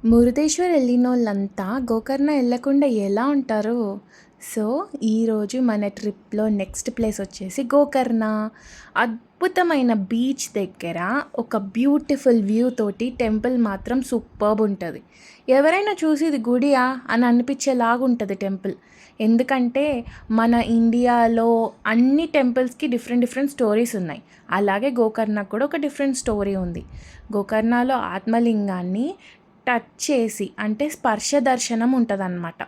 మురుదేశ్వర్ వెళ్ళినోళ్ళంతా గోకర్ణ వెళ్ళకుండా ఎలా ఉంటారు? సో, ఈరోజు మన ట్రిప్‌లో నెక్స్ట్ ప్లేస్ వచ్చేసి గోకర్ణ. అద్భుతమైన బీచ్ దగ్గర ఒక బ్యూటిఫుల్ వ్యూ తోటి టెంపుల్ మాత్రం సూపర్బ్ ఉంటది. ఎవరైనా చూసి ఇది గుడియా అని అనిపించేలాగుంటది టెంపుల్. ఎందుకంటే మన ఇండియాలో అన్ని టెంపుల్స్‌కి డిఫరెంట్ డిఫరెంట్ స్టోరీస్ ఉన్నాయి. అలాగే గోకర్ణకు కూడా ఒక డిఫరెంట్ స్టోరీ ఉంది. గోకర్ణలో ఆత్మలింగాన్ని టచ్ చేసి అంటే స్పర్శ దర్శనం ఉంటదనమాట.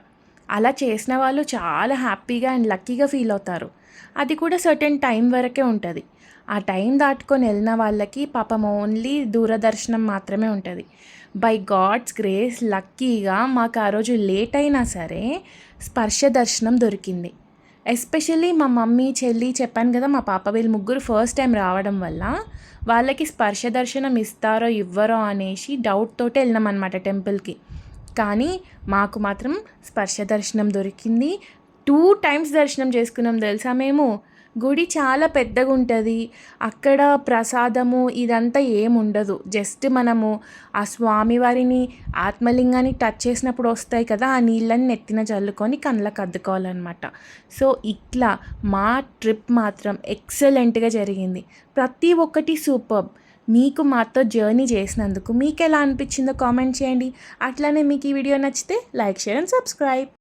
అలా చేసిన వాళ్ళు చాలా హ్యాపీగా అండ్ లక్కీగా ఫీల్ అవుతారు. అది కూడా సర్టెన్ టైం వరకే ఉంటది. ఆ టైం దాటుకొని వెళ్ళిన వాళ్ళకి పాపం ఓన్లీ దూరదర్శనం మాత్రమే ఉంటది. బై గాడ్స్ గ్రేస్ లక్కీగా మాకు ఆ రోజు లేట్ అయినా సరే స్పర్శ దర్శనం దొరికింది. ఎస్పెషల్లీ మా మమ్మీ, చెల్లి చెప్పాను కదా! మా పాప వీళ్ళు ముగ్గురు ఫస్ట్ టైం రావడం వల్ల వాళ్ళకి స్పర్శ దర్శనం ఇస్తారో ఇవ్వరో అనేసి డౌట్ తోటే వెళ్ళినామన్నమాట టెంపుల్‌కి. కానీ మాకు మాత్రం స్పర్శ దర్శనం దొరికింది. 2 టైమ్స్ దర్శనం చేసుకున్నాం తెలుసా మేము. గుడి చాలా పెద్దగుంటది. అక్కడ ప్రసాదము ఇదంతా ఏముండదు. జస్ట్ మనము ఆ స్వామివారిని ఆత్మలింగాన్ని టచ్ చేసినప్పుడు వస్తాయి కదా! ఆ నీళ్ళని నెత్తిన చల్లుకొని కళ్ళకి అద్దుకోవాలనమాట. సో, ఇట్లా మా ట్రిప్ మాత్రం ఎక్సలెంట్‌గా జరిగింది. ప్రతి ఒక్కటి సూపర్బ్. మీకు మాతో జర్నీ చేసినందుకు మీకెలా అనిపించిందో కామెంట్ చేయండి. అట్లానే మీకు ఈ వీడియో నచ్చితే లైక్, షేర్ అండ్ సబ్స్క్రైబ్.